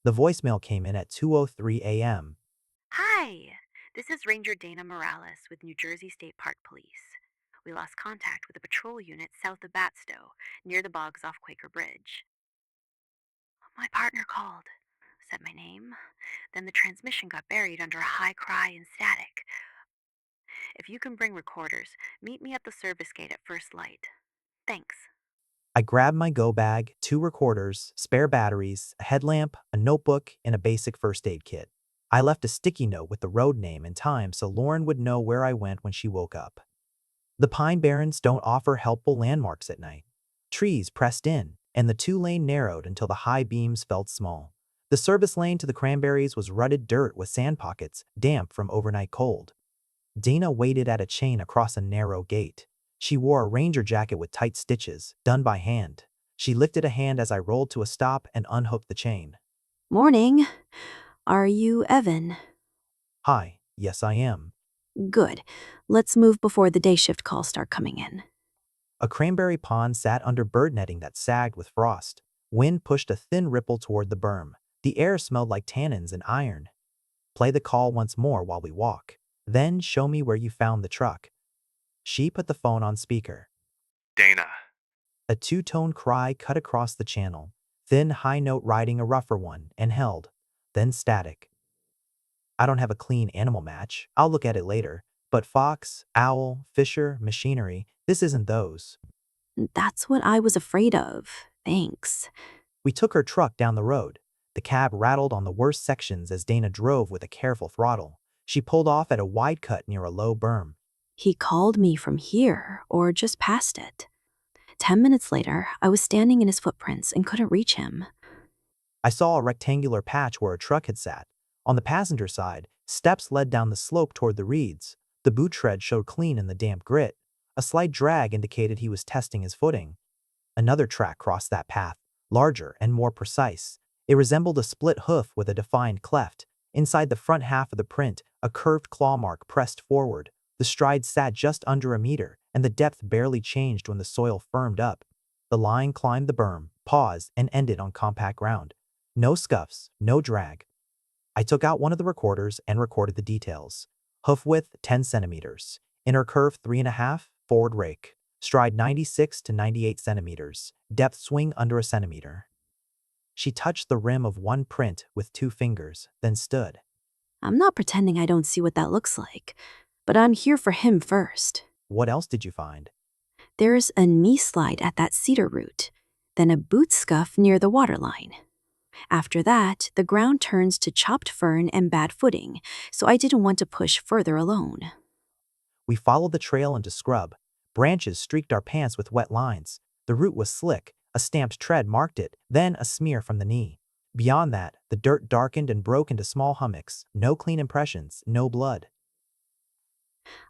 The voicemail came in at 2:03 a.m. Hi, this is Ranger Dana Morales with New Jersey State Park Police. We lost contact with a patrol unit south of Batsto, near the bogs off Quaker Bridge. My partner called, said my name. Then the transmission got buried under a high cry and static. If you can bring recorders, meet me at the service gate at first light. Thanks. I grabbed my go bag, two recorders, spare batteries, a headlamp, a notebook, and a basic first aid kit. I left a sticky note with the road name and time so Lauren would know where I went when she woke up. The Pine Barrens don't offer helpful landmarks at night. Trees pressed in, and the two-lane narrowed until the high beams felt small. The service lane to the cranberries was rutted dirt with sand pockets, damp from overnight cold. Dana waited at a chain across a narrow gate. She wore a ranger jacket with tight stitches, done by hand. She lifted a hand as I rolled to a stop and unhooked the chain. Morning. Are you Evan? Hi, yes I am. Good. Let's move before the day shift calls start coming in. A cranberry pond sat under bird netting that sagged with frost. Wind pushed a thin ripple toward the berm. The air smelled like tannins and iron. Play the call once more while we walk. Then show me where you found the truck. She put the phone on speaker. Dana. A two-tone cry cut across the channel, thin high note riding a rougher one, and held, then static. I don't have a clean animal match. I'll look at it later. But fox, owl, fisher, machinery, this isn't those. That's what I was afraid of. Thanks. We took her truck down the road. The cab rattled on the worst sections as Dana drove with a careful throttle. She pulled off at a wide cut near a low berm. He called me from here, or just past it. 10 minutes later, I was standing in his footprints and couldn't reach him. I saw a rectangular patch where a truck had sat. On the passenger side, steps led down the slope toward the reeds. The boot tread showed clean in the damp grit. A slight drag indicated he was testing his footing. Another track crossed that path, larger and more precise. It resembled a split hoof with a defined cleft. Inside the front half of the print, a curved claw mark pressed forward. The stride sat just under a meter, and the depth barely changed when the soil firmed up. The line climbed the berm, paused, and ended on compact ground. No scuffs, no drag. I took out one of the recorders and recorded the details. Hoof width 10 centimeters. Inner curve 3.5, forward rake. Stride 96 to 98 centimeters. Depth swing under a centimeter. She touched the rim of one print with two fingers, then stood. I'm not pretending I don't see what that looks like, but I'm here for him first. What else did you find? There's a knee slide at that cedar root, then a boot scuff near the waterline. After that, the ground turns to chopped fern and bad footing, so I didn't want to push further alone. We followed the trail into scrub. Branches streaked our pants with wet lines. The root was slick. A stamped tread marked it, then a smear from the knee. Beyond that, the dirt darkened and broke into small hummocks. No clean impressions, no blood.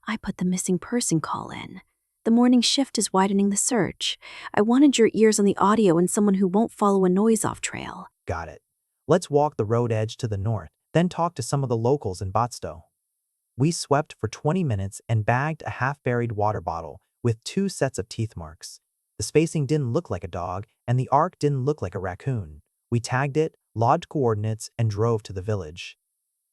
I put the missing person call in. The morning shift is widening the search. I wanted your ears on the audio and someone who won't follow a noise-off trail. Got it. Let's walk the road edge to the north, then talk to some of the locals in Batsto. We swept for 20 minutes and bagged a half-buried water bottle with two sets of teeth marks. The spacing didn't look like a dog, and the arc didn't look like a raccoon. We tagged it, logged coordinates, and drove to the village.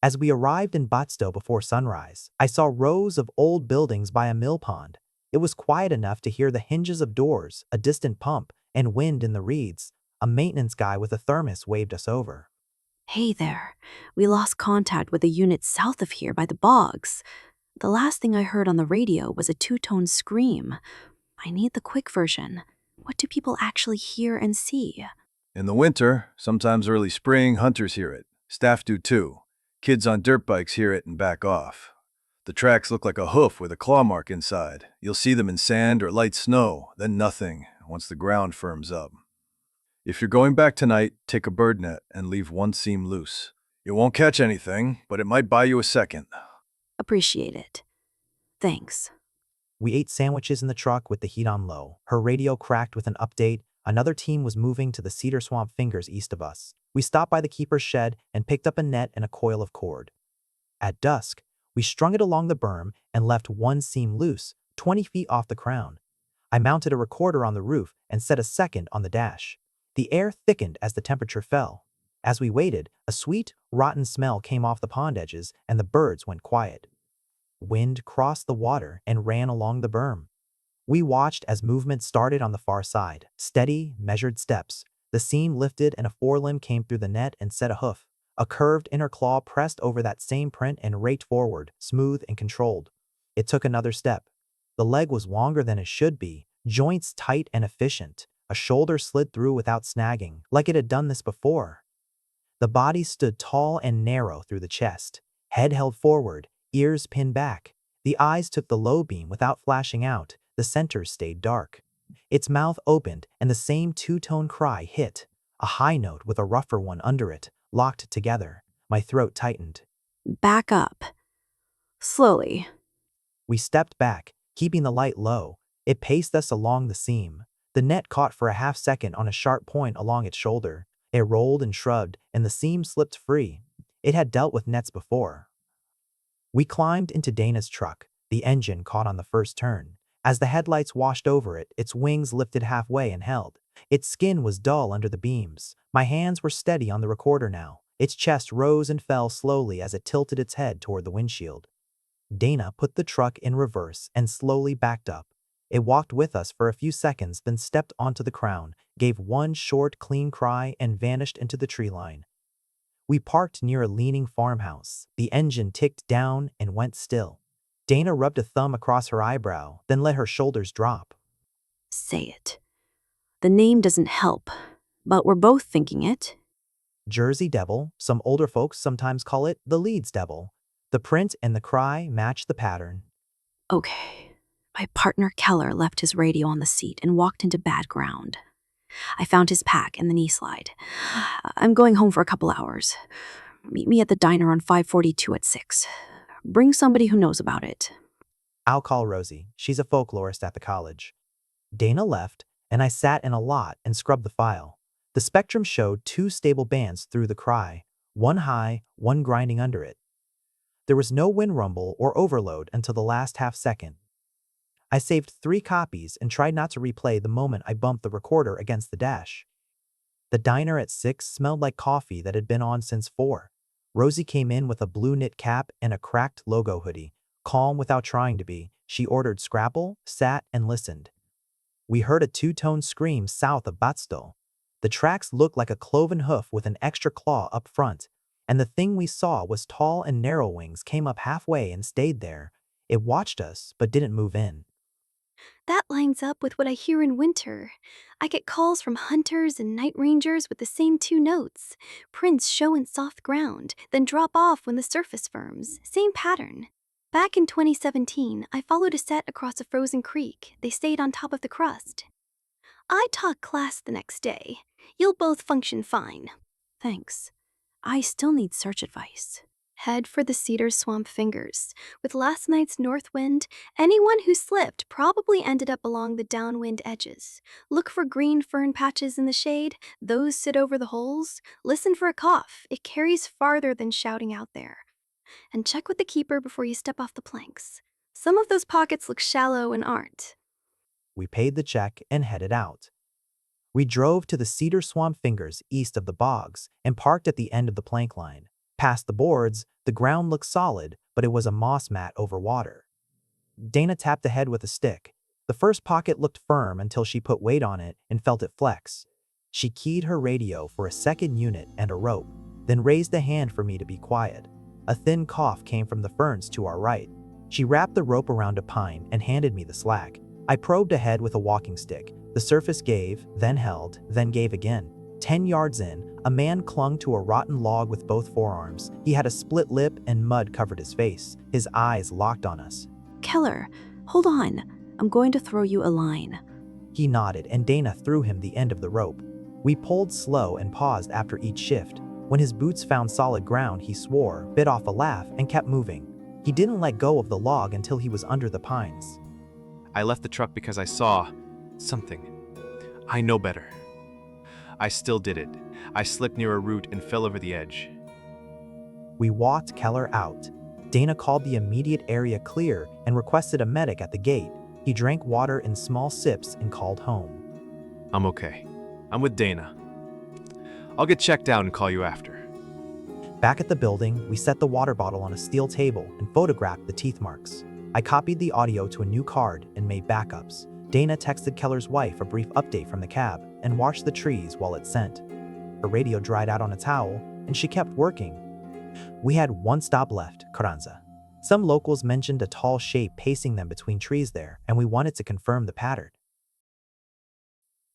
As we arrived in Batsto before sunrise, I saw rows of old buildings by a mill pond. It was quiet enough to hear the hinges of doors, a distant pump, and wind in the reeds. A maintenance guy with a thermos waved us over. Hey there. We lost contact with a unit south of here by the bogs. The last thing I heard on the radio was a two-tone scream. I need the quick version. What do people actually hear and see? In the winter, sometimes early spring, hunters hear it. Staff do too. Kids on dirt bikes hear it and back off. The tracks look like a hoof with a claw mark inside. You'll see them in sand or light snow, then nothing, once the ground firms up. If you're going back tonight, take a bird net and leave one seam loose. You won't catch anything, but it might buy you a second. Appreciate it. Thanks. We ate sandwiches in the truck with the heat on low. Her radio cracked with an update. Another team was moving to the cedar swamp fingers east of us. We stopped by the keeper's shed and picked up a net and a coil of cord. At dusk, we strung it along the berm and left one seam loose, 20 feet off the crown. I mounted a recorder on the roof and set a second on the dash. The air thickened as the temperature fell. As we waited, a sweet, rotten smell came off the pond edges and the birds went quiet. Wind crossed the water and ran along the berm. We watched as movement started on the far side. Steady, measured steps. The seam lifted and a forelimb came through the net and set a hoof. A curved inner claw pressed over that same print and raked forward, smooth and controlled. It took another step. The leg was longer than it should be, joints tight and efficient. A shoulder slid through without snagging, like it had done this before. The body stood tall and narrow through the chest, head held forward, ears pinned back. The eyes took the low beam without flashing out, the center stayed dark. Its mouth opened and the same two-tone cry hit, a high note with a rougher one under it, locked together. My throat tightened. Back up. Slowly. We stepped back, keeping the light low. It paced us along the seam. The net caught for a half second on a sharp point along its shoulder. It rolled and shrugged, and the seam slipped free. It had dealt with nets before. We climbed into Dana's truck. The engine caught on the first turn. As the headlights washed over it, its wings lifted halfway and held. Its skin was dull under the beams. My hands were steady on the recorder now. Its chest rose and fell slowly as it tilted its head toward the windshield. Dana put the truck in reverse and slowly backed up. It walked with us for a few seconds, then stepped onto the crown, gave one short, clean cry, and vanished into the tree line. We parked near a leaning farmhouse. The engine ticked down and went still. Dana rubbed a thumb across her eyebrow, then let her shoulders drop. Say it. The name doesn't help, but we're both thinking it. Jersey Devil, some older folks sometimes call it the Leeds Devil. The print and the cry match the pattern. Okay. My partner Keller left his radio on the seat and walked into bad ground. I found his pack and the knee slide. I'm going home for a couple hours. Meet me at the diner on 542 at 6. Bring somebody who knows about it. I'll call Rosie. She's a folklorist at the college. Dana left, and I sat in a lot and scrubbed the file. The spectrum showed two stable bands through the cry, one high, one grinding under it. There was no wind rumble or overload until the last half second. I saved 3 copies and tried not to replay the moment I bumped the recorder against the dash. The diner at 6 smelled like coffee that had been on since 4. Rosie came in with a blue knit cap and a cracked logo hoodie. Calm without trying to be, she ordered scrapple, sat, and listened. We heard a two-tone scream south of Batsto. The tracks looked like a cloven hoof with an extra claw up front, and the thing we saw was tall and narrow wings came up halfway and stayed there. It watched us, but didn't move in. That lines up with what I hear in winter. I get calls from hunters and night rangers with the same 2 notes. Prints show in soft ground, then drop off when the surface firms. Same pattern. Back in 2017, I followed a set across a frozen creek. They stayed on top of the crust. I taught class the next day. You'll both function fine. Thanks. I still need search advice. Head for the cedar swamp fingers. With last night's north wind, anyone who slipped probably ended up along the downwind edges. Look for green fern patches in the shade. Those sit over the holes. Listen for a cough. It carries farther than shouting out there. And check with the keeper before you step off the planks. Some of those pockets look shallow and aren't. We paid the check and headed out. We drove to the cedar swamp fingers east of the bogs and parked at the end of the plank line. Past the boards, the ground looked solid, but it was a moss mat over water. Dana tapped the head with a stick. The first pocket looked firm until she put weight on it and felt it flex. She keyed her radio for a second unit and a rope, then raised a hand for me to be quiet. A thin cough came from the ferns to our right. She wrapped the rope around a pine and handed me the slack. I probed ahead with a walking stick. The surface gave, then held, then gave again. 10 yards in, a man clung to a rotten log with both forearms. He had a split lip and mud covered his face. His eyes locked on us. Keller, hold on. I'm going to throw you a line. He nodded and Dana threw him the end of the rope. We pulled slow and paused after each shift. When his boots found solid ground, he swore, bit off a laugh, and kept moving. He didn't let go of the log until he was under the pines. I left the truck because I saw something. I know better. I still did it. I slipped near a root and fell over the edge. We walked Keller out. Dana called the immediate area clear and requested a medic at the gate. He drank water in small sips and called home. I'm okay. I'm with Dana. I'll get checked out and call you after. Back at the building, we set the water bottle on a steel table and photographed the teeth marks. I copied the audio to a new card and made backups. Dana texted Keller's wife a brief update from the cab and watched the trees while it sent. Her radio dried out on a towel, and she kept working. We had one stop left, Carranza. Some locals mentioned a tall shape pacing them between trees there, and we wanted to confirm the pattern.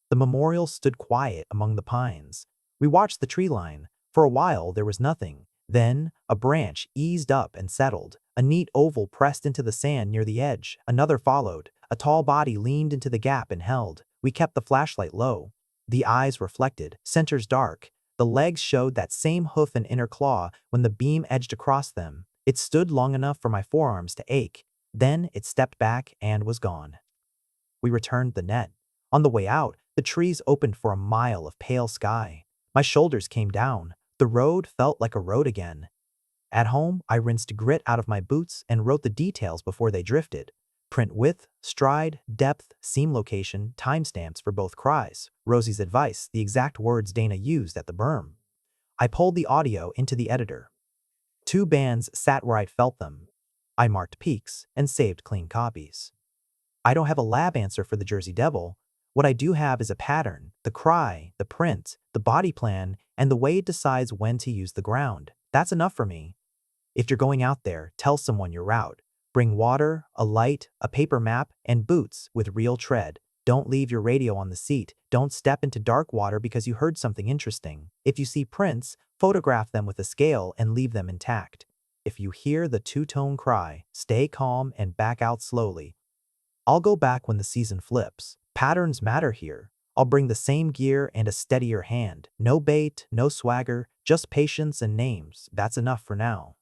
The memorial stood quiet among the pines. We watched the tree line. For a while, there was nothing. Then, a branch eased up and settled. A neat oval pressed into the sand near the edge. Another followed. A tall body leaned into the gap and held. We kept the flashlight low. The eyes reflected, centers dark. The legs showed that same hoof and inner claw when the beam edged across them. It stood long enough for my forearms to ache. Then it stepped back and was gone. We returned the net. On the way out, the trees opened for a mile of pale sky. My shoulders came down. The road felt like a road again. At home, I rinsed grit out of my boots and wrote the details before they drifted. Print width, stride, depth, seam location, timestamps for both cries. Rosie's advice, the exact words Dana used at the berm. I pulled the audio into the editor. 2 bands sat where I'd felt them. I marked peaks and saved clean copies. I don't have a lab answer for the Jersey Devil. What I do have is a pattern, the cry, the print, the body plan, and the way it decides when to use the ground. That's enough for me. If you're going out there, tell someone your route. Bring water, a light, a paper map, and boots with real tread. Don't leave your radio on the seat. Don't step into dark water because you heard something interesting. If you see prints, photograph them with a scale and leave them intact. If you hear the two-tone cry, stay calm and back out slowly. I'll go back when the season flips. Patterns matter here. I'll bring the same gear and a steadier hand. No bait, no swagger, just patience and names. That's enough for now.